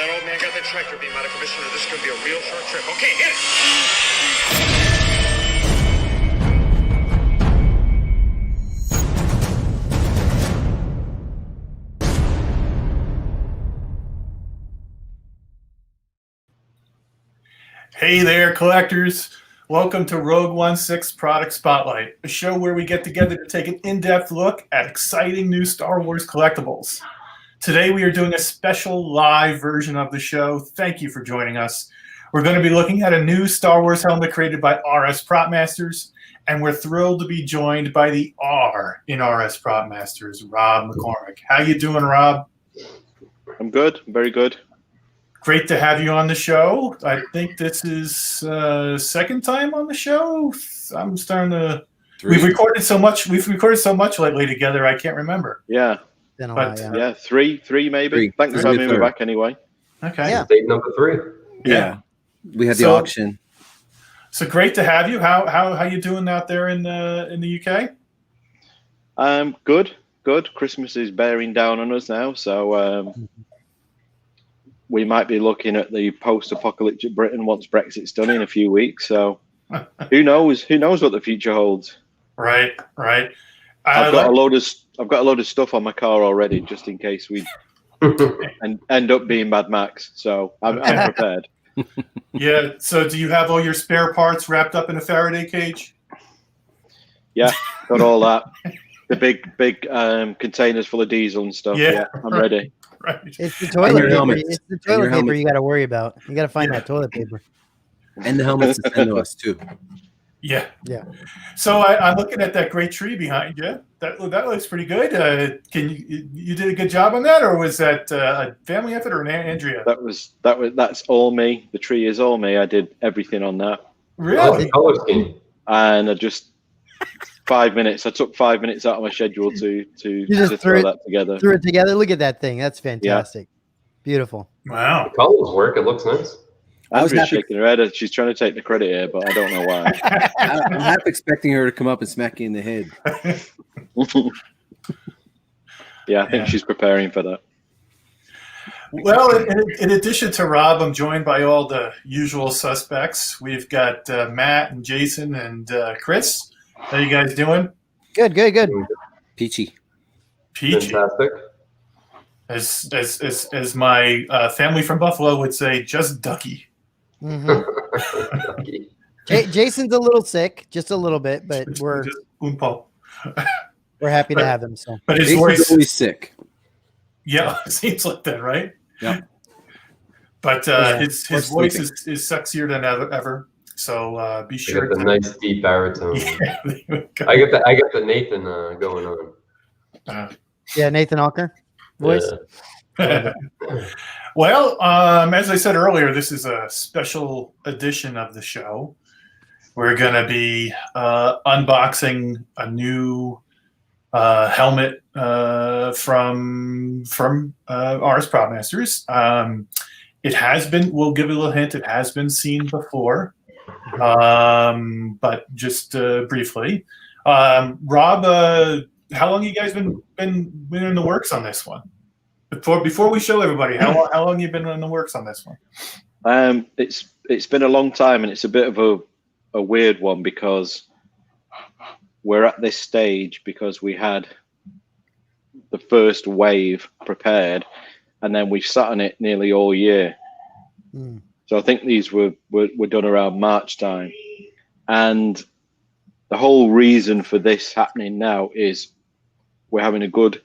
that old man got the tractor beam out of commission, or this is going to be a real short trip. Okay, hit it! Hey there, collectors. Welcome to Rogue 16 Product Spotlight, a show where we get together to take an in-depth look at exciting new Star Wars collectibles. Today we are doing a special live version of the show. Thank you for joining us. We're going to be looking at a new Star Wars helmet created by RS PropMasters, and we're thrilled to be joined by the R in RS PropMasters, Rob McCormick. How you doing, Rob? I'm good. Very good. Great to have you on the show. I think this is second time on the show. I'm starting to. We've recorded so much lately together. I can't remember. Yeah. Been a while, Yeah, three maybe. Thanks for having me back anyway. Okay. Yeah. Date number 3. Yeah. We had the auction. So great to have you. How you doing out there in the UK? Good. Christmas is bearing down on us now, so we might be looking at the post-apocalyptic Britain once Brexit's done in a few weeks. So who knows? Who knows what the future holds? Right. I've got a load of stuff on my car already, just in case we end up being Mad Max. So I'm prepared. Yeah. So do you have all your spare parts wrapped up in a Faraday cage? Yeah, got all that. The big containers full of diesel and stuff. Yeah, I'm ready. Right. It's the toilet paper. It's the toilet paper you got to worry about. You got to find that toilet paper. And the helmets to send to us too. Yeah. Yeah. So I'm looking at that great tree behind you. That looks pretty good. Can you did a good job on that, or was that a family effort or an Andrea? That's all me. The tree is all me. I did everything on that. Really? Color scheme. And I just 5 minutes. I took 5 minutes out of my schedule to throw that together. Threw it together. Look at that thing. That's fantastic. Yeah. Beautiful. Wow. The colors work. It looks nice. Andrea's shaking her head. She's trying to take the credit here, but I don't know why. I'm half expecting her to come up and smack you in the head. Yeah, I think she's preparing for that. Well, in addition to Rob, I'm joined by all the usual suspects. We've got Matt and Jason and Chris. How you guys doing? Good. Peachy. Fantastic. As my family from Buffalo would say, just ducky. Mm-hmm. Jason's a little sick, just a little bit, but we're happy to have him. So, but his Jason's voice always sick. Yeah, it seems like that, right? Yeah. But his voice is sexier than ever. So be sure. The nice deep baritone. Yeah, I get the Nathan going on. Nathan Hawker voice. Yeah. Well, as I said earlier, this is a special edition of the show. We're going to be unboxing a new helmet from RS PropMasters. It has been. We'll give you a little hint. It has been seen before. But just briefly, Rob, how long you guys been in the works on this one? Before we show everybody, how long you been in the works on this one? It's been a long time, and it's a bit of a weird one because we're at this stage because we had the first wave prepared, and then we've sat on it nearly all year. Mm. So I think these were done around March time. And the whole reason for this happening now is we're having a good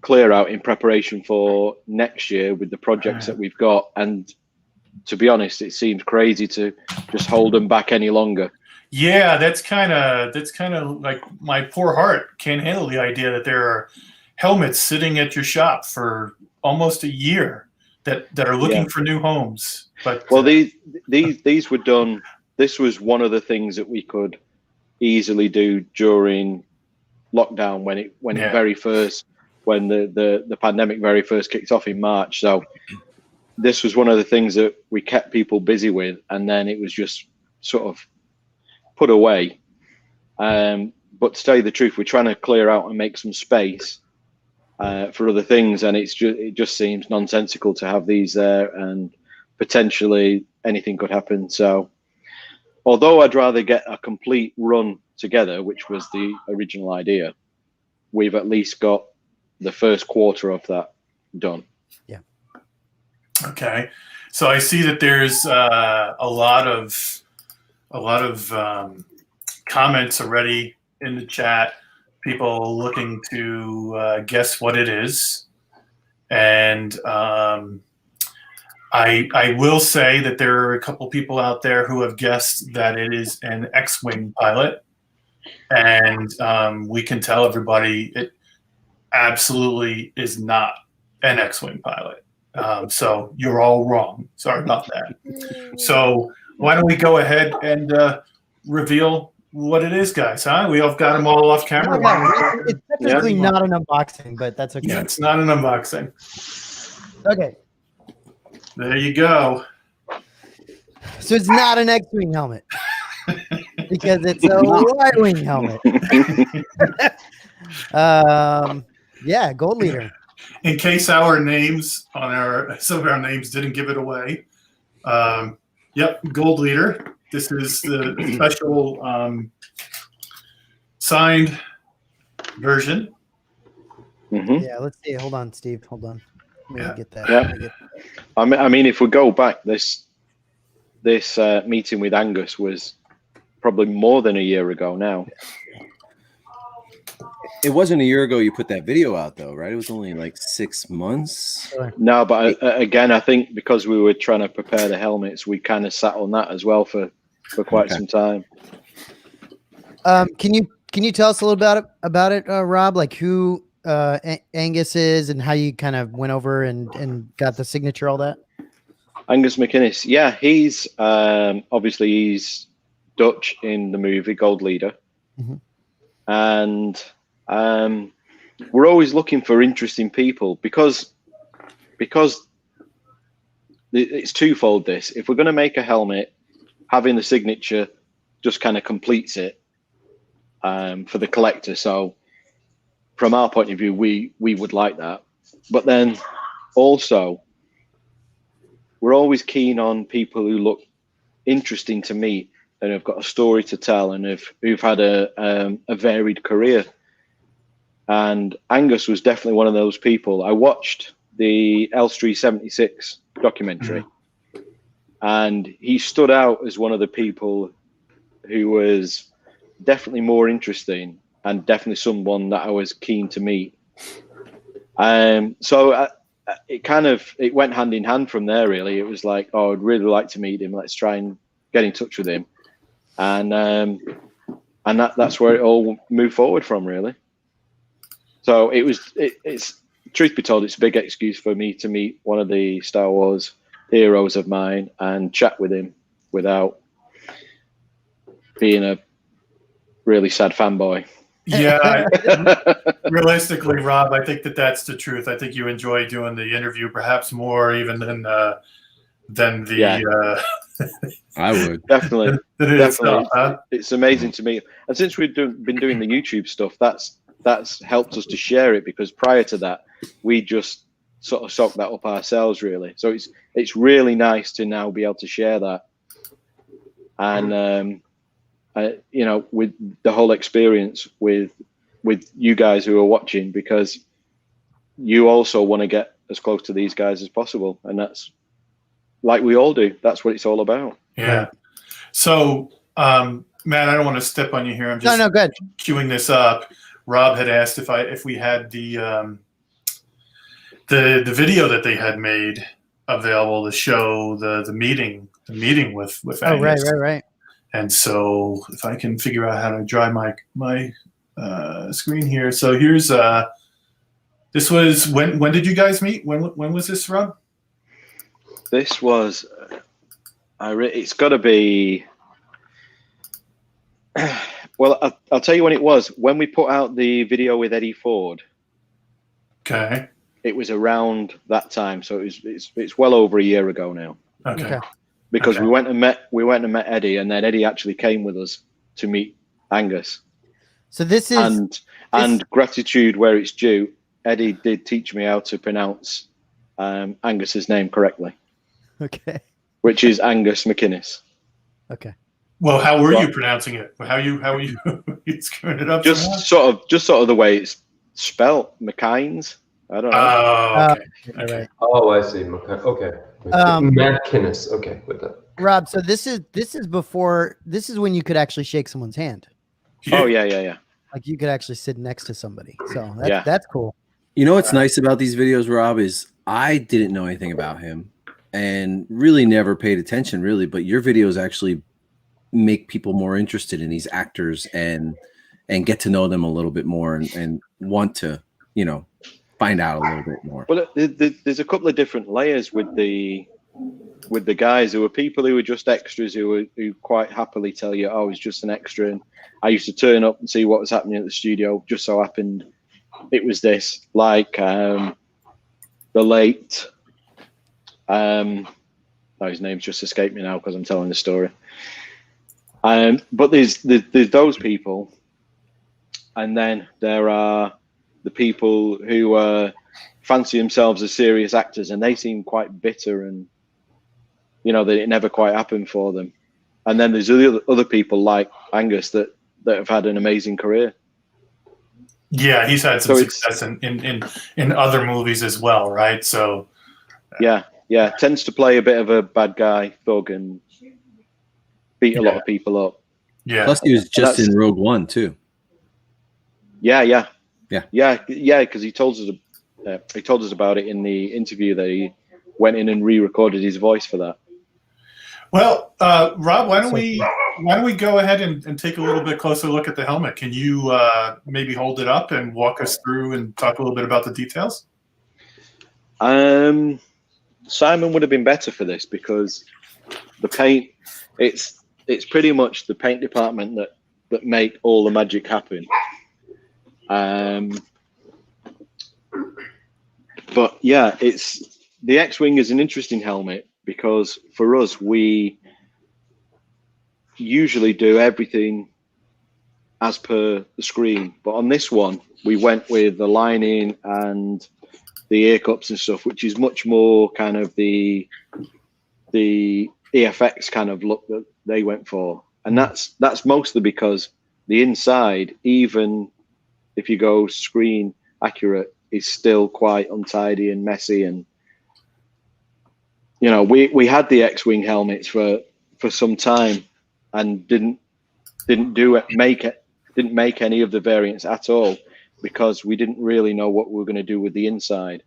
clear out in preparation for next year with the projects that we've got. And to be honest, it seems crazy to just hold them back any longer. Yeah, that's kind of like my poor heart can't handle the idea that there are helmets sitting at your shop for almost a year that are looking for new homes. But well, these were done. This was one of the things that we could easily do during lockdown when the pandemic very first kicked off in March. So this was one of the things that we kept people busy with, and then it was just sort of put away. But to tell you the truth, we're trying to clear out and make some space for other things, and it just seems nonsensical to have these there, and potentially anything could happen. So, although I'd rather get a complete run together, which was the original idea, we've at least got the first quarter of that done. Yeah. Okay. So I see that there's a lot of comments already in the chat. People looking to guess what it is, and I will say that there are a couple people out there who have guessed that it is an X-wing pilot, and we can tell everybody it absolutely is not an X-wing pilot. So you're all wrong. Sorry about that. So why don't we go ahead and reveal what it is, guys? Huh? We all got them all off camera. It's technically not an unboxing, but that's okay. Yeah, it's not an unboxing. Okay. There you go. So it's not an X-wing helmet because it's a Y-wing helmet. Yeah, gold leader. In case our names on some of our names didn't give it away. Yep, gold leader. This is the special signed version. Mm-hmm. Yeah, let's see. Hold on, Steve. Hold on. Let me get that. Yeah. I mean, if we go back, this meeting with Angus was probably more than a year ago now. It wasn't a year ago you put that video out, though, right? It was only like 6 months. No, but again, I think because we were trying to prepare the helmets, we kind of sat on that as well for quite some time. Can you tell us a little about it, Rob? Like who Angus is and how you kind of went over and got the signature, all that? Angus MacInnes. Yeah, he's obviously he's Dutch in the movie Gold Leader. Mm-hmm. And we're always looking for interesting people because it's twofold. This, if we're going to make a helmet, having the signature just kind of completes it for the collector. So from our point of view, we would like that. But then also, we're always keen on people who look interesting to meet and have got a story to tell and who've had a varied career. And Angus was definitely one of those people. I watched the Elstree 76 documentary, and he stood out as one of the people who was definitely more interesting and definitely someone that I was keen to meet. So it went hand in hand from there, really. It was like, oh, I'd really like to meet him. Let's try and get in touch with him. And that's where it all moved forward from, really. So it's truth be told, it's a big excuse for me to meet one of the Star Wars heroes of mine and chat with him without being a really sad fanboy. Yeah, realistically, Rob, I think that's the truth. I think you enjoy doing the interview perhaps more even than the. Yeah. I would definitely. Itself, huh? It's amazing to me, and since we've been doing the YouTube stuff, that's helped us to share it, because prior to that, we just sort of soaked that up ourselves, really. So it's really nice to now be able to share that, and with the whole experience with you guys who are watching, because you also want to get as close to these guys as possible, and that's like we all do. That's what it's all about. Yeah. So, Matt, I don't want to step on you here. I'm just No, good. queuing this up. Rob had asked if we had the video that they had made available to show the meeting with Angus. Oh, right. And so if I can figure out how to dry my screen here. So here's this was when did you guys meet? When was this, Rob? This was it's got to be well, I'll tell you when it was. When we put out the video with Eddie Ford. Okay. It was around that time, so it's well over a year ago now. Okay. Because okay. we went and met Eddie, and then Eddie actually came with us to meet Angus. So this is and gratitude where it's due. Eddie did teach me how to pronounce Angus's name correctly, Okay. which is Angus MacInnes. Okay. Well, how were Well- you pronouncing it? How are you you screwing it up? Just sort of the way it's spelt, MacInnes. I don't know. Oh, okay. Right. Oh, I see. Okay. MacInnes. Okay, with that. Rob, so this is when you could actually shake someone's hand. Oh yeah. Like you could actually sit next to somebody. So Yeah. that's cool. You know what's nice about these videos, Rob, is I didn't know anything about him and really never paid attention, really. But your videos actually make people more interested in these actors and get to know them a little bit more and want to, find out a little bit more. Well, there's a couple of different layers with the guys. There were people who were just extras who quite happily tell you, "Oh, I was just an extra." And I used to turn up and see what was happening at the studio. Just so happened it was this, like the late. His name's just escaped me now because I'm telling the story. But there's those people, and then there are the people who fancy themselves as serious actors, and they seem quite bitter, and that it never quite happened for them. And then there's other people like Angus that have had an amazing career. Yeah, he's had some success in other movies as well, right? So yeah, tends to play a bit of a bad guy, thug, and beat a lot of people up. Yeah. Plus, he was just in Rogue One too. Yeah. Because he told us about it in the interview that he went in and re-recorded his voice for that. Well, Rob, why don't we go ahead and take a little bit closer look at the helmet? Can you maybe hold it up and walk us through and talk a little bit about the details? Simon would have been better for this because the paint, it's pretty much the paint department that make all the magic happen. But yeah, the X-Wing is an interesting helmet because for us, we usually do everything as per the screen. But on this one, we went with the lining and the ear cups and stuff, which is much more kind of the EFX kind of look that they went for. And that's mostly because the inside, even if you go screen accurate, is still quite untidy and messy. And we had the X-Wing helmets for some time and didn't make any of the variants at all because we didn't really know what we were going to do with the inside.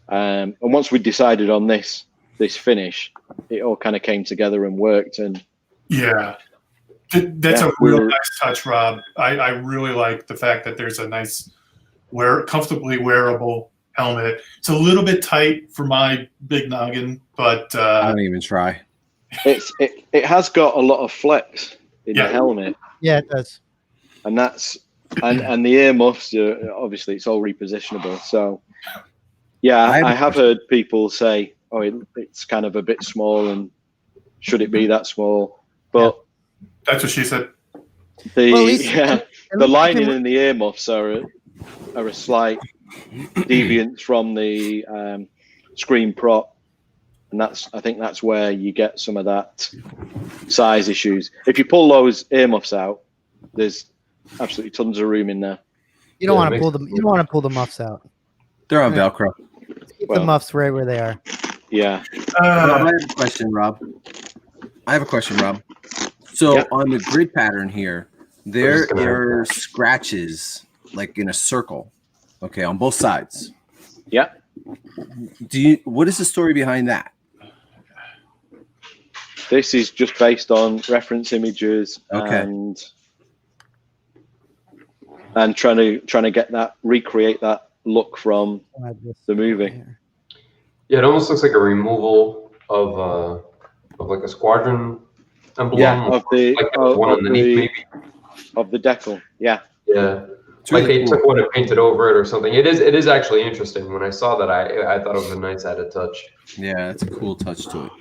And once we decided on this finish, it all kind of came together and worked. And yeah, that's a real nice touch, Rob. I really like the fact that there's a nice, comfortably wearable helmet. It's a little bit tight for my big noggin, but I don't even try. It has got a lot of flex in the helmet. Yeah, it does. And that's and the earmuffs obviously it's all repositionable. So yeah, I have heard people say, "Oh, it's kind of a bit small, and should it be that small?" But that's what she said. The lining and the earmuffs are a slight deviance from the screen prop, and I think that's where you get some of that size issues. If you pull those earmuffs out, there's absolutely tons of room in there. You don't want to pull them. You don't want to pull the muffs out. They're on Velcro. Keep the muffs right where they are. Yeah. Rob, I have a question, Rob. So on the grid pattern here, there are scratches like in a circle, okay, on both sides. Yeah. What is the story behind that? This is just based on reference images and trying to recreate that look from the movie. Yeah, it almost looks like a removal of like a squadron emblem. Yeah, of the one underneath, maybe of the decal. Yeah. Yeah. It's Like really they cool. took one and painted over it or something. It is actually interesting. When I saw that, I thought it was a nice added touch. Yeah, it's a cool touch to it.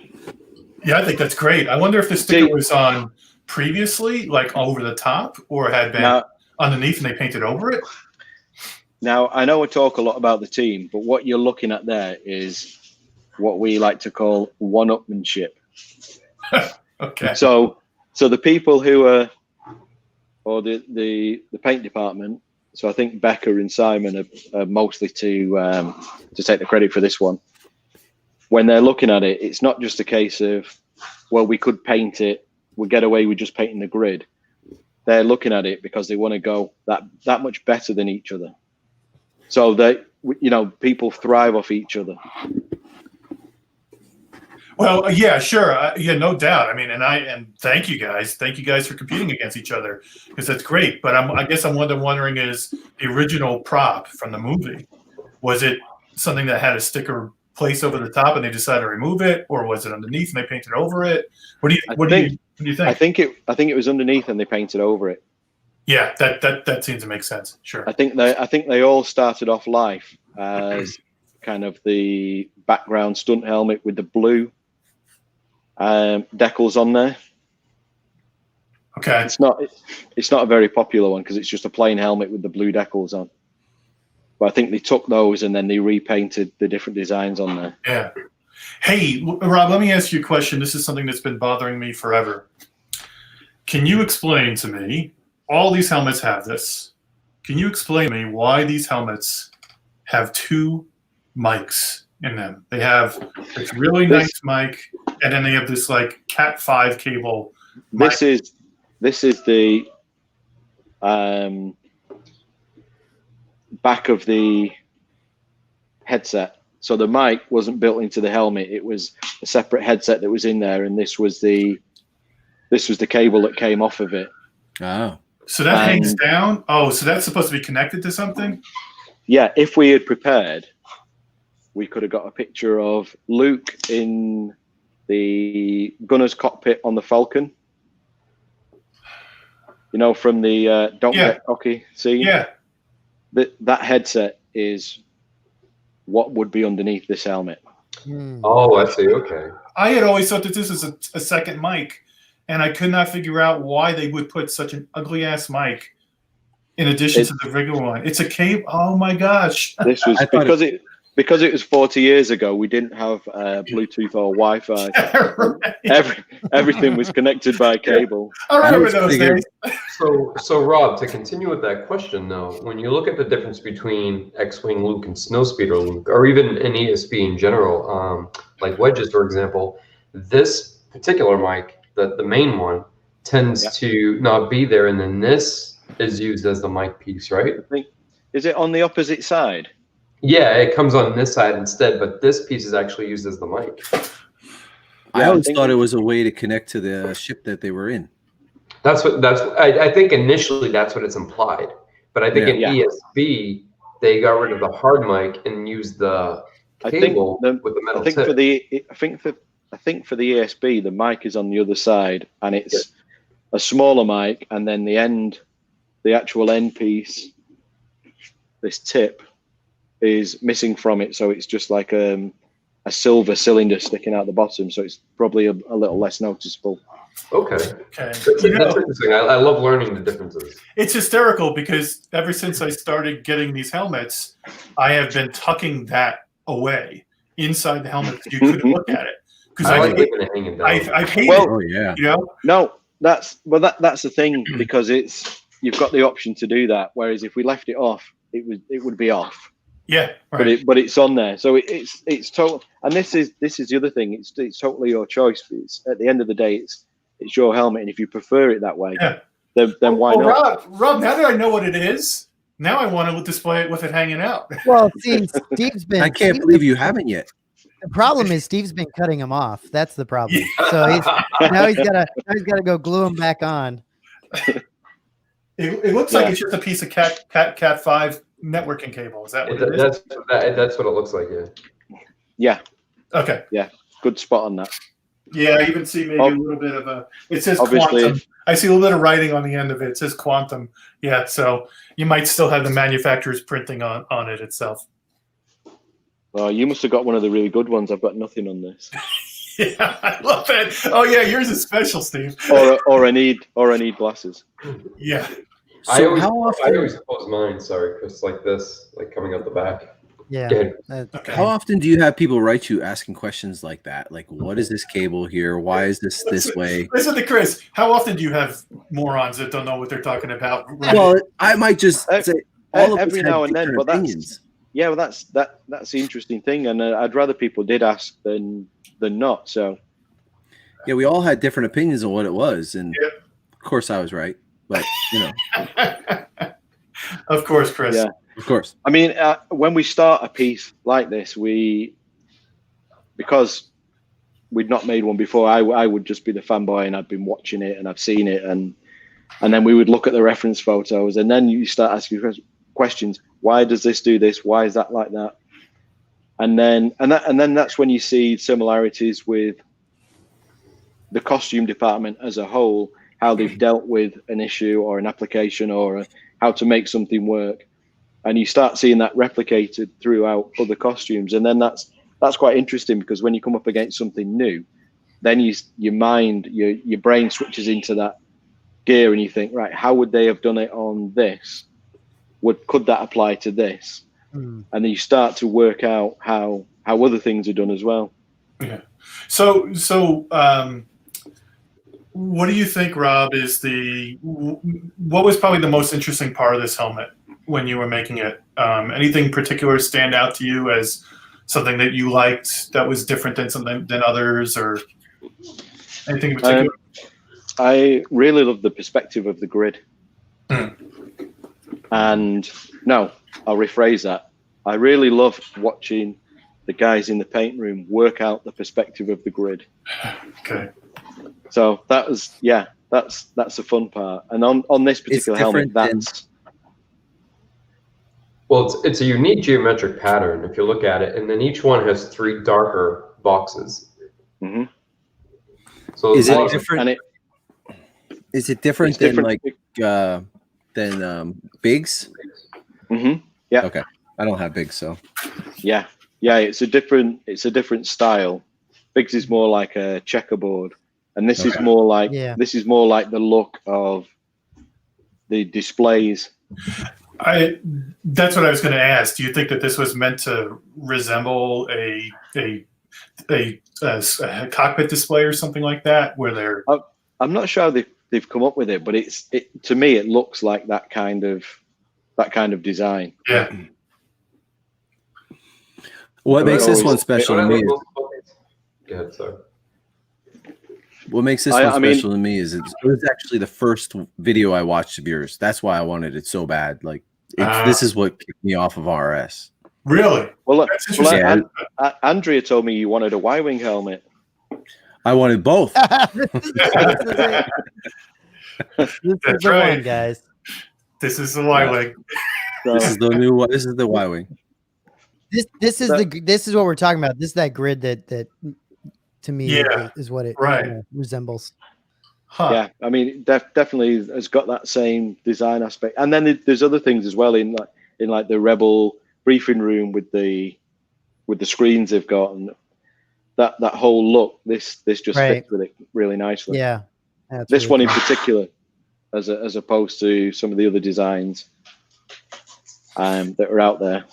Yeah, I think that's great. I wonder if the sticker was on previously, like over the top, or had been underneath and they painted over it. Now, I know we talk a lot about the team, but what you're looking at there is what we like to call one-upmanship. Okay. So the people who are, or the paint department. So I think Becca and Simon are mostly to take the credit for this one. When they're looking at it, it's not just a case of, well, we could paint it, we'll get away with just painting the grid. They're looking at it because they want to go that much better than each other. So they, people thrive off each other. Well, yeah, sure. Yeah, no doubt. I mean, and thank you guys. Thank you guys for competing against each other, because that's great. But I guess I'm wondering is the original prop from the movie, was it something that had a sticker placed over the top and they decided to remove it, or was it underneath and they painted over it? What do you think? I think it was underneath and they painted over it. Yeah, that seems to make sense. Sure. I think they all started off life as kind of the background stunt helmet with the blue decals on there. Okay. It's not a very popular one because it's just a plain helmet with the blue decals on. But I think they took those and then they repainted the different designs on there. Yeah. Hey, Rob, let me ask you a question. This is something that's been bothering me forever. Can you explain to me, all these helmets have this. Can you explain to me why these helmets have two mics in them? They have this really nice mic, and then they have this like Cat 5 cable. This is the back of the headset. So the mic wasn't built into the helmet. It was a separate headset that was in there, and this was the cable that came off of it. Oh. So that hangs down? Oh, so that's supposed to be connected to something? Yeah, if we had prepared, we could have got a picture of Luke in the gunner's cockpit on the Falcon. From the Don't Get Cocky scene. Yeah. That headset is what would be underneath this helmet. Oh, I see. Okay. I had always thought that this was a second mic, and I could not figure out why they would put such an ugly ass mic in addition to the regular one. It's a cable. Oh my gosh! This was because it was 40 years ago. We didn't have Bluetooth or Wi-Fi. Right. Everything was connected by cable. I remember those days. So Rob, to continue with that question though, when you look at the difference between X-Wing Luke and Snowspeeder Luke, or even an ESP in general, like wedges, for example, this particular mic, the main one, tends to not be there, and then this is used as the mic piece, right? Is it on the opposite side? Yeah, it comes on this side instead, but this piece is actually used as the mic. I always thought it was a way to connect to the ship that they were in. I think initially that's what it's implied, but I think in ESB they got rid of the hard mic and used the cable with the metal tip. I think for the ESB the mic is on the other side, and it's a smaller mic, and then the actual end piece, this tip, is missing from it, so it's just like a silver cylinder sticking out the bottom, so it's probably a little less noticeable. Okay. That's interesting. I love learning the differences. It's hysterical because ever since I started getting these helmets, I have been tucking that away inside the helmet. You couldn't look at it because I hate it. Oh yeah. No, that's the thing, because you've got the option to do that. Whereas if we left it off, it would be off. Yeah, right. But it's on there, so it's total. And this is the other thing. It's totally your choice. It's, at the end of the day, it's your helmet, and if you prefer it that way, then why not? Rob, now that I know what it is, now I want to display it with it hanging out. Well, see, Steve's been. I can't believe you haven't yet. The problem is Steve's been cutting him off. That's the problem. So he's got to go glue him back on. It looks like it's just a piece of Cat 5 networking cable. Is that what it is? That's what it looks like. Yeah. Okay. Yeah. Good spot on that. Yeah, I even see maybe a little bit of it says obviously, quantum. I see a little bit of writing on the end of it. It says quantum. Yeah, so you might still have the manufacturer's printing on it itself. Well, you must have got one of the really good ones. I've got nothing on this. Yeah, I love that. Oh yeah, yours is special, Steve. or I need glasses. Yeah. I always pose mine, sorry, Chris, like this, like coming out the back. Yeah. Okay. How often do you have people write you asking questions like that? Like, what is this cable here? Why is this way? Listen to Chris. How often do you have morons that don't know what they're talking about? Well, I might just say all of every us now have and then, different but opinions. that's the interesting thing, and I'd rather people did ask than not. So yeah, we all had different opinions on what it was, and yeah. Of course I was right, but you know. Of course, Chris. Yeah. Of course. I mean, when we start a piece like this, because we'd not made one before, I would just be the fanboy, and I've been watching it and I've seen it, and then we would look at the reference photos, and then you start asking questions. Why does this do this? Why is that like that? And then that's when you see similarities with the costume department as a whole, how they've dealt with an issue or an application or how to make something work. And you start seeing that replicated throughout other costumes, and then that's quite interesting, because when you come up against something new, then your brain switches into that gear, and you think, right, how would they have done it on this? Could that apply to this? And then you start to work out how other things are done as well. Yeah. So what do you think, Rob, what was probably the most interesting part of this helmet when you were making it? Anything particular stand out to you as something that you liked that was different than others, or anything in particular? I really love the perspective of the grid. And no, I'll rephrase that. I really love watching the guys in the paint room work out the perspective of the grid. Okay. So that's the fun part. And on this particular helmet, it's a unique geometric pattern if you look at it, and then each one has 3 darker boxes. Mm-hmm. So is it different? Is it different than Biggs? Mm-hmm. Yeah. Okay. I don't have Biggs, so. Yeah. It's a different style. Biggs is more like a checkerboard, and this is more like the look of the displays. That's what I was going to ask. Do you think that this was meant to resemble a cockpit display or something like that, where they're? I'm not sure how they've come up with it, but to me it looks like that kind of design. Yeah. What makes this one special to me? Good, sorry. What makes this one special to me is it was actually the first video I watched of yours. That's why I wanted it so bad. Like, this is what kicked me off of RS. Really? Well, Andrea told me you wanted a Y-wing helmet. I wanted both. This is the one, guys. This is the Y-wing. This is the new one. This is the Y-wing. This is what we're talking about. This is that grid that to me is what it resembles. Huh. Yeah, I mean, definitely has got that same design aspect. And then there's other things as well in the Rebel briefing room with the screens they've got, and that whole look. This just fits with it really nicely. Yeah, this really one in particular, as opposed to some of the other designs that are out there.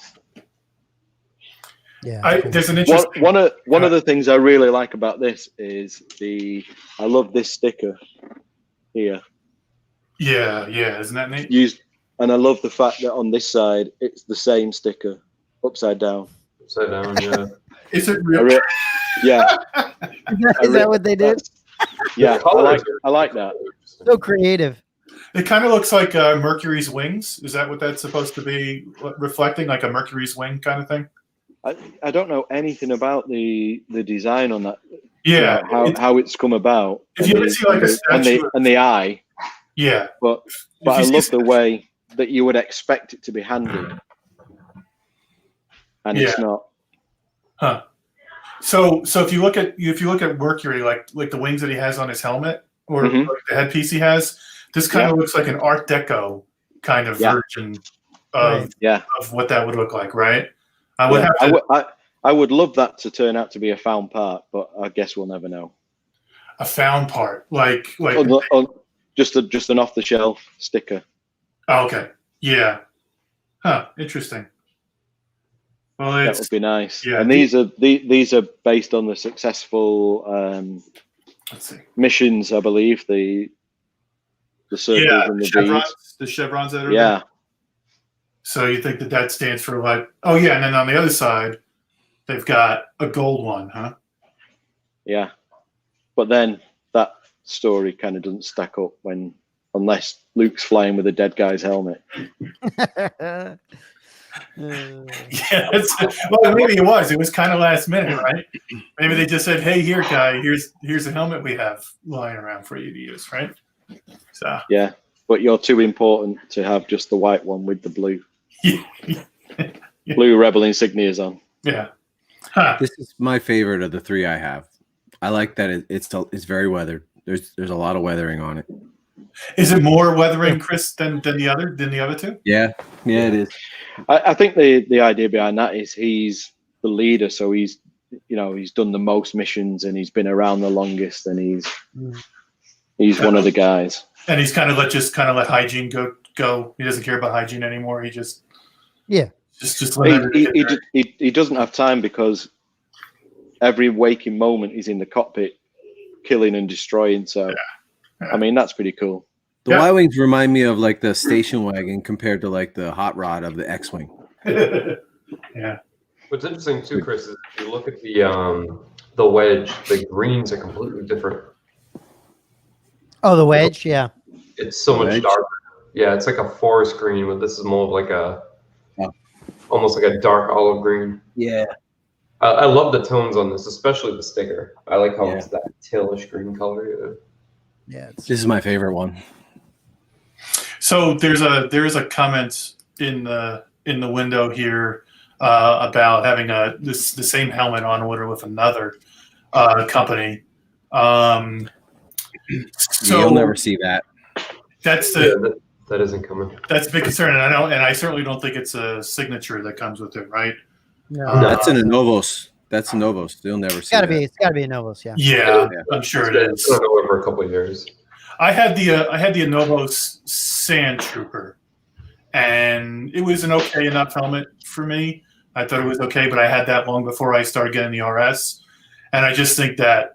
Yeah, there's an interesting one of the things I really like about this is I love this sticker here. Yeah, isn't that neat? And I love the fact that on this side it's the same sticker upside down. Upside down, yeah. Is it real? Yeah. Is that what they did? Yeah, I like that. So creative. It kind of looks like Mercury's wings. Is that what that's supposed to be reflecting, like a Mercury's wing kind of thing? I don't know anything about the design on that. Yeah, how it's come about. If you ever see like a statue and the eye. Yeah, but I love the way that you would expect it to be handled, and it's not. Huh. So if you look at Mercury, like the wings that he has on his helmet, or like the headpiece he has, this kind of looks like an Art Deco kind of version of what that would look like, right? I would love that to turn out to be a found part, but I guess we'll never know. A found part, like just an off the shelf sticker. Oh, okay. Yeah. Huh. Interesting. Well, that would be nice. Yeah, and these are based on the successful let's see. missions, I believe. The circles and the chevrons, the chevrons that are there. So you think that stands for like? Oh yeah, and then on the other side, they've got a gold one, huh? Yeah, but then that story kind of doesn't stack up unless Luke's flying with a dead guy's helmet. Yeah, well, maybe it was. It was kind of last minute, right? Maybe they just said, "Hey, here, guy, here's a helmet we have lying around for you to use," right? So yeah, but you're too important to have just the white one with the blue, blue rebel insignias on. Yeah, huh. This is my favorite of the three I have. I like that it's very weathered. There's a lot of weathering on it. Is it more weathering, Chris, than the other two? Yeah, it is. I think the idea behind that is he's the leader, so he's done the most missions and he's been around the longest, and he's one of the guys. And he's kind of let hygiene go. He doesn't care about hygiene anymore. He just just he doesn't have time because every waking moment he's in the cockpit killing and destroying. So I mean, that's pretty cool. The Y-Wings remind me of like the station wagon compared to like the hot rod of the X-Wing. Yeah. What's interesting too, Chris, is if you look at the wedge, the greens are completely different. Oh, the wedge, yeah. It's so much darker. Yeah, it's like a forest green, but this is more of like almost like a dark olive green. Yeah. I love the tones on this, especially the sticker. I like how it's that tealish green color. Yeah, this is my favorite one. So there's a comment in the window here about having the same helmet on order with another company. So you'll never see that. That's that isn't coming. That's a big concern, and I certainly don't think it's a signature that comes with it, right? No. That's an Novos. That's a Novos. They'll never see that. It's gotta be a Novos, yeah. Yeah, I'm sure it is. It's been over a couple of years. I had the Novos Sand Trooper, and it was an okay enough helmet for me. I thought it was okay, but I had that long before I started getting the RS, and I just think that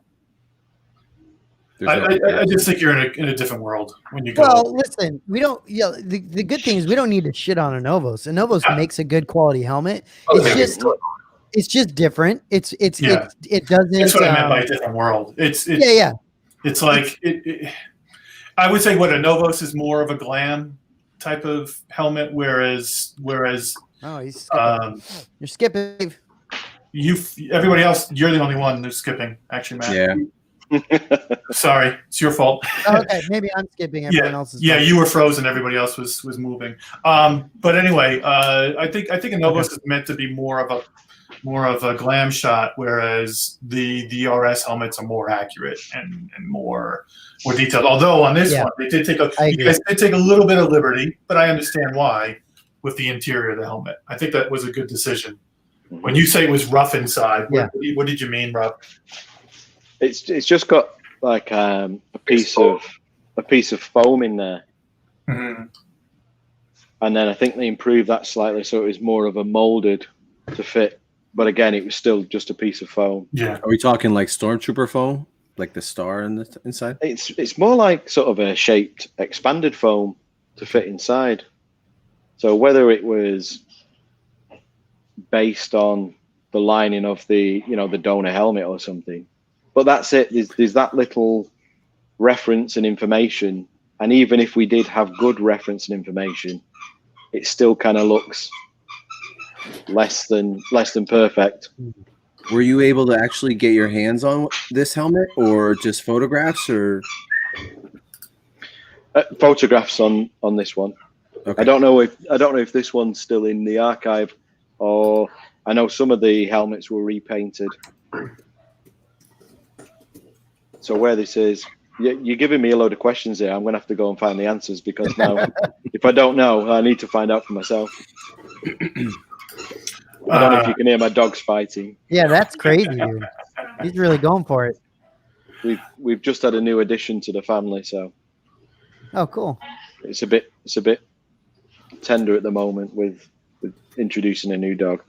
I just think you're in a different world when you go. Well, listen, we don't. Yeah, the good thing is we don't need to shit on a Novos. A Novos makes a good quality helmet. It's just different. It doesn't. That's what I meant by a different world. It's like I would say what a Novos is more of a glam type of helmet, whereas he's skipping. You're skipping. Everybody else, you're the only one who's skipping. Actually, Matt. Yeah. Sorry, it's your fault. Okay, maybe I'm skipping. Everyone else is. Yeah, you were frozen. Everybody else was moving. But anyway, I think a Novos is meant to be more of a glam shot, whereas the RS helmets are more accurate and more detailed. Although on this one, you guys did take a little bit of liberty, but I understand why with the interior of the helmet. I think that was a good decision. When you say it was rough inside, what did you mean, Rob? It's just got like a piece of foam in there, and then I think they improved that slightly so it was more of a molded to fit. But again, it was still just a piece of foam. Yeah. Are we talking like Stormtrooper foam, like the star in the inside? It's more like sort of a shaped, expanded foam to fit inside. So whether it was based on the lining of the donor helmet or something. But that's it. There's that little reference and information, and even if we did have good reference and information, it still kind of looks less than perfect. Were you able to actually get your hands on this helmet, or just photographs, or photographs on this one? Okay. I don't know if this one's still in the archive, or I know some of the helmets were repainted. So where this is, you're giving me a load of questions here. I'm going to have to go and find the answers because now, if I don't know, I need to find out for myself. I don't know if you can hear my dogs fighting. Yeah, that's crazy, dude. He's really going for it. We've just had a new addition to the family, so. Oh, cool. It's a bit tender at the moment with introducing a new dog.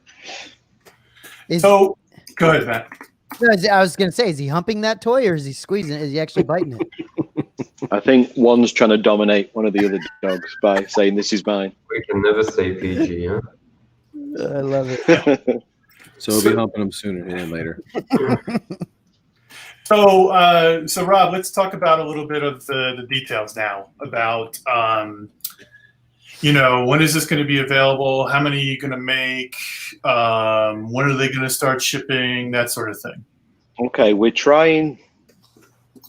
So go ahead, Matt. I was going to say, is he humping that toy or is he squeezing it? Is he actually biting it? I think one's trying to dominate one of the other dogs by saying, "This is mine." We can never say PG, huh? I love it. So we'll be humping them sooner than later. So Rob, let's talk about a little bit of the details now about, when is this going to be available? How many are you going to make? When are they going to start shipping? That sort of thing. Okay, we're trying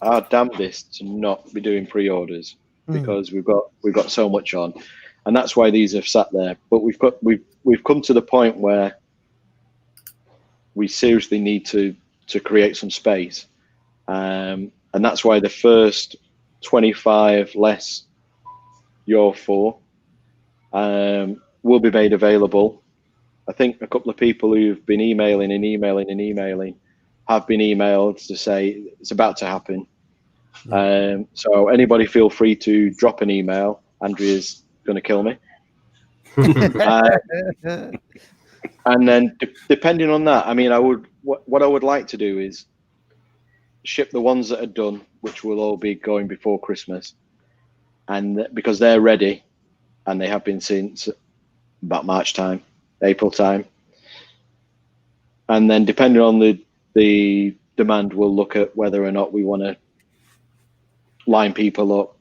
our damnedest to not be doing pre-orders because we've got so much on, and that's why these have sat there. But we've come to the point where we seriously need to create some space, and that's why the first 25 less your 4 will be made available. I think a couple of people who've been emailing have been emailed to say it's about to happen. So anybody feel free to drop an email. Andrea's going to kill me. And then depending on that, I mean, what I would like to do is ship the ones that are done, which will all be going before Christmas, and because they're ready, and they have been since about March time, April time. And then depending on the demand, we'll look at whether or not we want to line people up.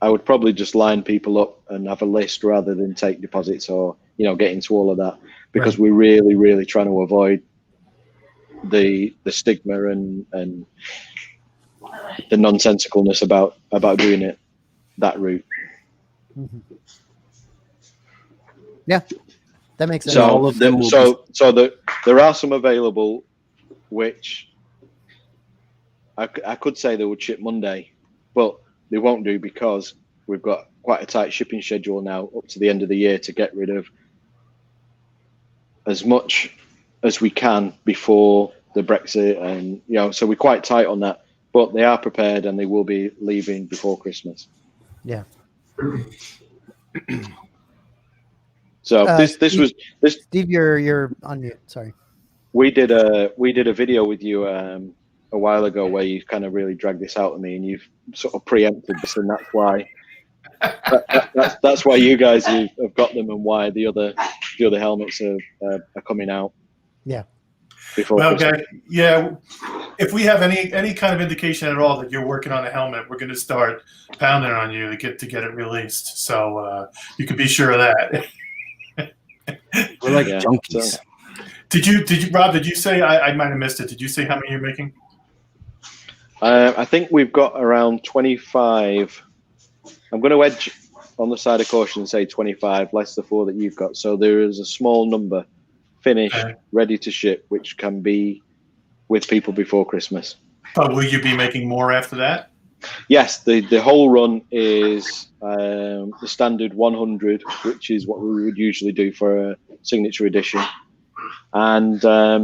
I would probably just line people up and have a list rather than take deposits or, get into all of that, because we're really, really trying to avoid the stigma and the nonsensicalness about doing it that route. Mm-hmm. Yeah, that makes sense. So all of them. There are some available, which I could say they would ship Monday, but they won't do because we've got quite a tight shipping schedule now up to the end of the year to get rid of as much as we can before the Brexit, and so we're quite tight on that. But they are prepared and they will be leaving before Christmas. Yeah. So Steve, you're on mute. Sorry. We did a video with you a while ago where you kind of really dragged this out of me, and you've sort of preempted this, and that's why that's why you guys have got them, and why the other helmets are coming out. Yeah. Okay. Yeah. If we have any kind of indication at all that you're working on a helmet, we're going to start pounding on you to get it released. So you can be sure of that. We're like junkies. So. Did you, Rob? Did you say I might have missed it? Did you say how many you're making? I think we've got around 25. I'm going to edge on the side of caution and say 25, less the 4 that you've got. So there is a small number finished, ready to ship, which can be with people before Christmas. But will you be making more after that? Yes, the whole run is the standard 100, which is what we would usually do for a signature edition, and the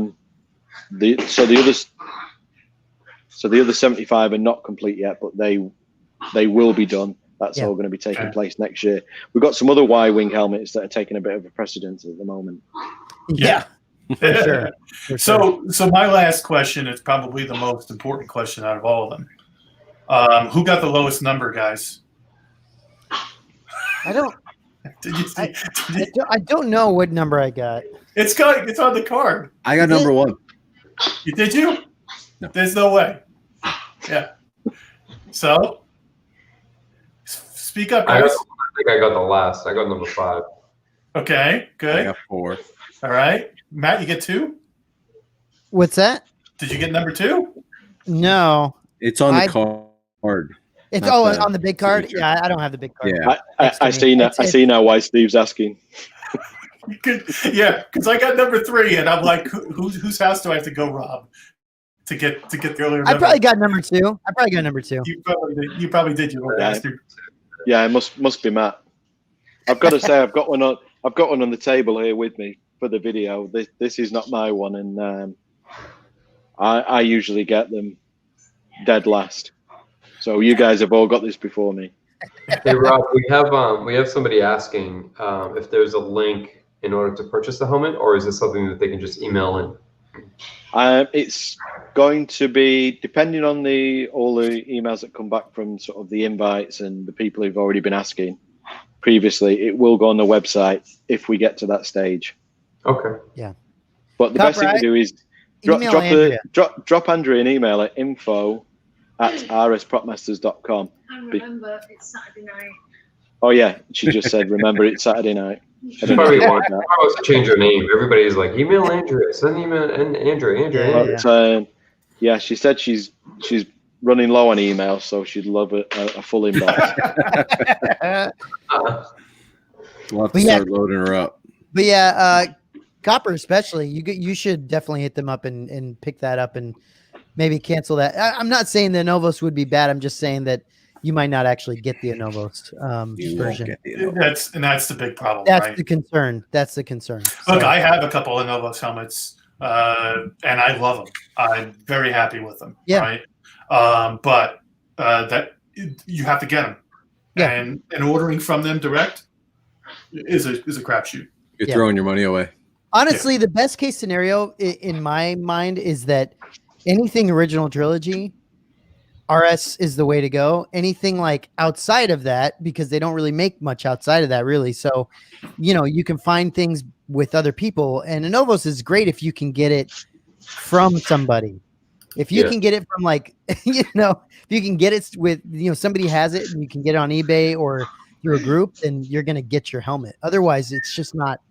other 75 are not complete yet, but they will be done. That's all going to be taking place next year. We've got some other Y-wing helmets that are taking a bit of a precedence at the moment. Yeah. For sure. So my last question is probably the most important question out of all of them. Who got the lowest number, guys? I don't. I don't know what number I got. It's on the card. I got number 1. Did you? No. There's no way. Yeah. So speak up, guys. I think I got the last. I got number 5. Okay, good. I got 4. All right, Matt, you get 2. What's that? Did you get number 2? No. It's on the card. It's on the big card. Signature. Yeah, I don't have the big card. Yeah, I see now. I see now why Steve's asking. Yeah, because I got number 3, and I'm like, whose house do I have to go rob to get the earlier number? I probably got number 2. You probably did, you little bastard. Yeah, it must be Matt. I've got to say, I've got one on the table here with me for the video. This is not my one, and I usually get them dead last. So you guys have all got this before me. Hey Rob, we have somebody asking if there's a link in order to purchase the helmet, or is this something that they can just email in? It's going to be depending on all the emails that come back from sort of the invites and the people who've already been asking previously. It will go on the website if we get to that stage. Okay. Yeah. But the best thing to do is drop Andrea an email at info@rspropmasters.com. And remember, it's Saturday night. Oh yeah, she just said, remember it's Saturday night. She probably wants to change her name. Everybody's like, email Andrea, send email and Andrea. Yeah, she said she's running low on email, so she'd love a full inbox. We'll have to start loading her up. But yeah, Copper especially, you should definitely hit them up and pick that up and maybe cancel that. I'm not saying the Anovos would be bad. I'm just saying that you might not actually get the Anovos version. That's the big problem. That's the concern. That's the concern. Look, I have a couple of Anovos helmets, and I love them. I'm very happy with them. Yeah. Right. But that you have to get them, and ordering from them direct is a crapshoot. You're throwing your money away. Honestly, the best case scenario in my mind is that anything original trilogy, RS is the way to go. Anything like outside of that, because they don't really make much outside of that, really. So, you can find things with other people, and Anovos is great if you can get it from somebody. If you can get it from if you can get it with, somebody has it and you can get it on eBay or through a group, then you're going to get your helmet. Otherwise, it's just not.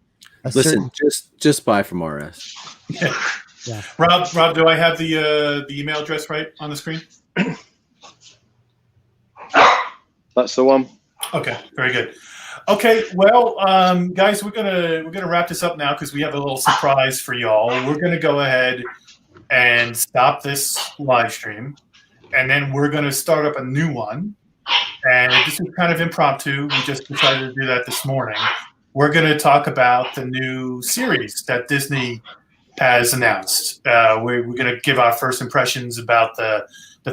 Listen, just buy from RS. Yeah. Rob, do I have the email address right on the screen? That's the one. Okay, very good. Okay, well, guys, we're gonna wrap this up now because we have a little surprise for y'all. We're gonna go ahead and stop this live stream, and then we're gonna start up a new one. And this is kind of impromptu. We just decided to do that this morning. We're going to talk about the new series that Disney has announced. We're going to give our first impressions about the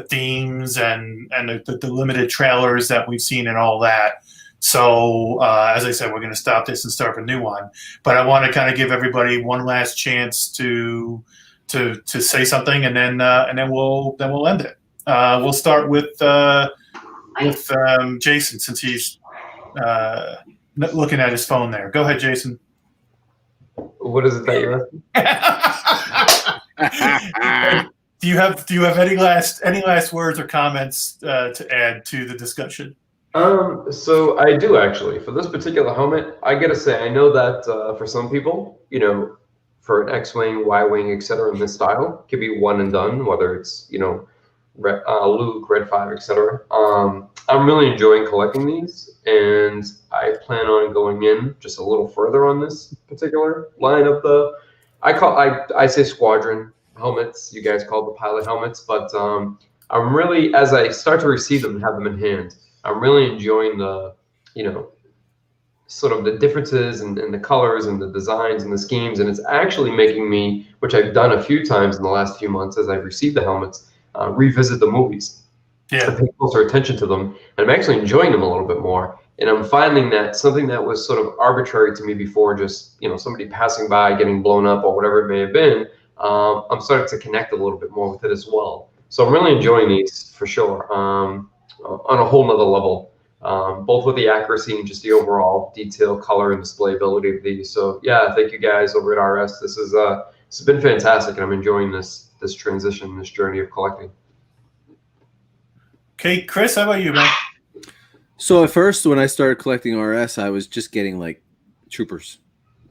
themes and the limited trailers that we've seen and all that. So, as I said, we're going to stop this and start a new one. But I want to kind of give everybody one last chance to say something, and then we'll end it. We'll start with Jason, since he's looking at his phone there. Go ahead, Jason. What is it that you're asking? Do you have any last words or comments to add to the discussion? So I do actually. For this particular helmet, I gotta say, I know that for some people, for an X-wing, Y-wing, etc., in this style, it could be one and done. Whether it's Luke, Red 5, etc. I'm really enjoying collecting these, and I plan on going in just a little further on this particular line of I say squadron helmets. You guys call it the pilot helmets, but I'm really, as I start to receive them and have them in hand, I'm really enjoying the sort of the differences and the colors and the designs and the schemes, and it's actually making me, which I've done a few times in the last few months as I've received the helmets, revisit the movies. To pay closer attention to them, and I'm actually enjoying them a little bit more. And I'm finding that something that was sort of arbitrary to me before, just somebody passing by, getting blown up, or whatever it may have been, I'm starting to connect a little bit more with it as well. So I'm really enjoying these for sure, on a whole nother level, both with the accuracy and just the overall detail, color, and display ability of these. So yeah, thank you guys over at RS. This has been fantastic, and I'm enjoying this transition, this journey of collecting. Okay, Chris, how about you, man? So at first, when I started collecting RS, I was just getting like troopers,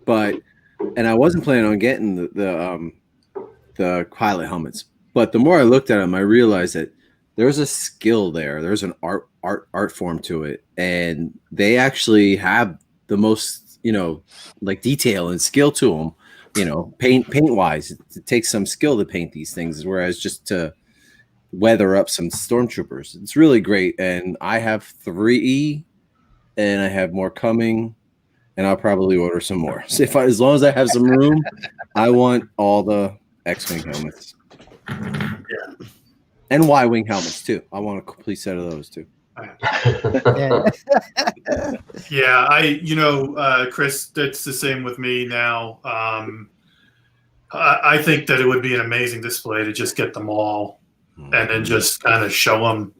and I wasn't planning on getting the pilot helmets. But the more I looked at them, I realized that there's a skill there. There's an art form to it, and they actually have the most like detail and skill to them. Paint wise, it takes some skill to paint these things, whereas just to weather up some stormtroopers. It's really great, and I have 3, and I have more coming, and I'll probably order some more. So as long as I have some room, I want all the X-wing helmets. Yeah, and Y-wing helmets too. I want a complete set of those too. Yeah, Chris, that's the same with me now. I think that it would be an amazing display to just get them all and then just kind of show them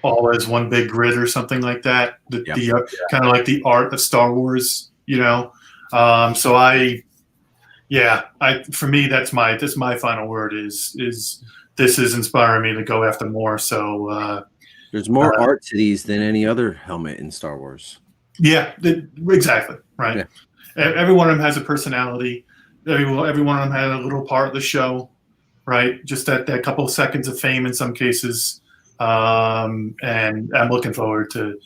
all as one big grid or something like that. Kind of like the art of Star Wars, for me, that's my final word is this is inspiring me to go after more. So there's more art to these than any other helmet in Star Wars. Yeah, exactly. Right. Yeah. Every one of them has a personality. Every one of them had a little part of the show, right? Just that couple of seconds of fame in some cases. And I'm looking forward to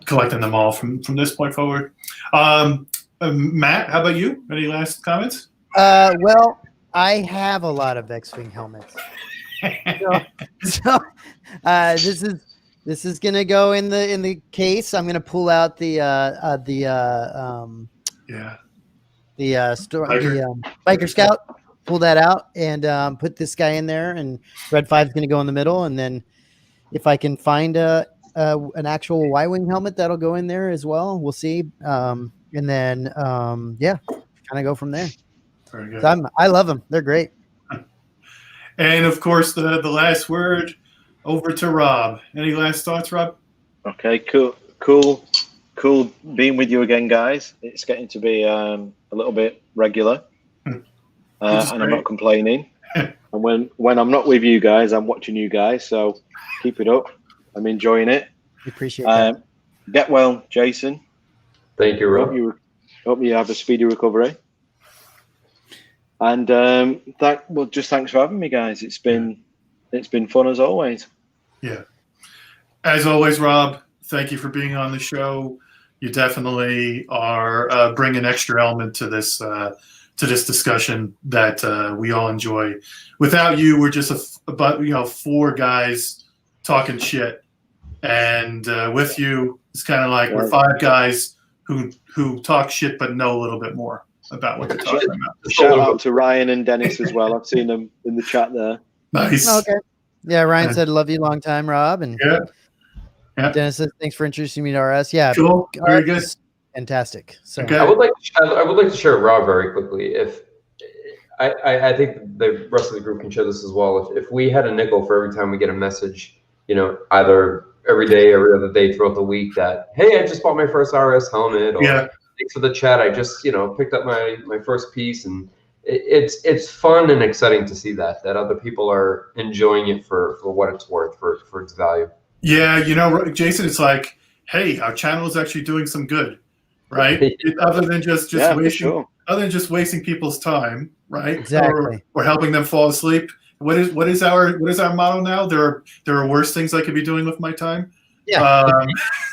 collecting them all from this point forward. Matt, how about you? Any last comments? Well, I have a lot of X-Wing helmets. So this is gonna go in the case. I'm gonna pull out the Biker Scout. Pull that out and put this guy in there, and Red 5 is gonna go in the middle, and then if I can find an actual Y-wing helmet, that'll go in there as well. We'll see, and then kind of go from there. Very good. So I love them. They're great. And of course, the last word over to Rob. Any last thoughts, Rob? Okay, cool being with you again, guys. It's getting to be a little bit regular, and I'm not complaining. And when I'm not with you guys, I'm watching you guys. So keep it up. I'm enjoying it. We appreciate that. Get well, Jason. Thank you, Rob. Hope you have a speedy recovery. And just thanks for having me, guys. It's been fun as always. Yeah. As always, Rob, thank you for being on the show. You definitely are bringing extra element to this discussion that we all enjoy. Without you, we're just about 4 guys talking shit, and with you, it's kind of like we're 5 guys who talk shit but know a little bit more about what they're talking about. Shout out to Ryan and Dennis as well. I've seen them in the chat there. Nice. Okay. Yeah, Ryan said, "Love you long time, Rob." And yeah. Dennis says, "Thanks for introducing me to RS." Yeah, cool. Very good. Fantastic. So okay. I would like to share Rob very quickly. If I think the rest of the group can share this as well. If we had a nickel for every time we get a message, either every day, every other day throughout the week, that hey, I just bought my first RS helmet, or thanks for the chat, I just picked up my first piece, and it's fun and exciting to see that other people are enjoying it for what it's worth, for its value. Yeah, Jason, it's like, hey, our channel is actually doing some good, right? Other than just wasting people's time, right? Exactly. Or helping them fall asleep. What is our motto now? There are worse things I could be doing with my time. Yeah.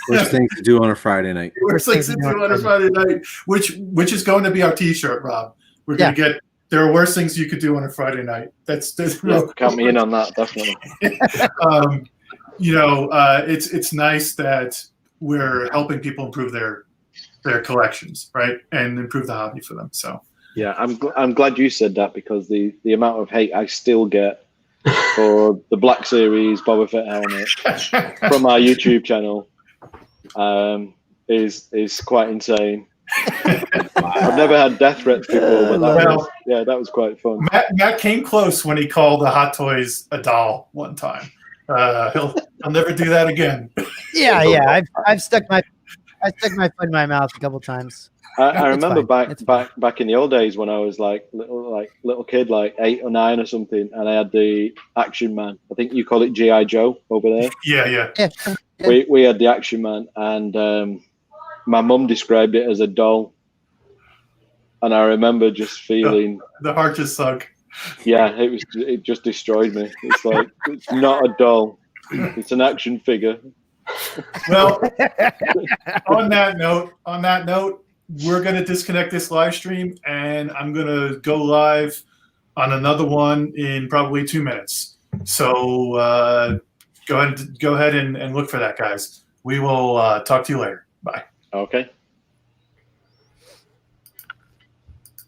Worst things to do on a Friday night. Worst things to do on a Friday night, which is going to be our T-shirt, Rob. We're going to get. There are worse things you could do on a Friday night. Count me in on that, definitely. It's nice that we're helping people improve their collections, right, and improve the hobby for them. So yeah, I'm glad you said that, because the amount of hate I still get for the Black Series Boba Fett helmet from our YouTube channel is quite insane. I've never had death threats before, but that was quite fun. Matt came close when he called the Hot Toys a doll one time. He'll never do that again. Yeah. I've stuck my foot in my mouth a couple times. I remember back in the old days when I was little kid, like 8 or 9 or something, and I had the Action Man. I think you call it G.I. Joe over there. Yeah. We had the Action Man, and my mum described it as a doll, and I remember just feeling the heart just sunk. Yeah, it just destroyed me. It's like, it's not a doll, it's an action figure. Well, on that note, we're going to disconnect this live stream, and I'm going to go live on another one in probably 2 minutes. So go ahead and look for that, guys. We will talk to you later. Bye. Okay.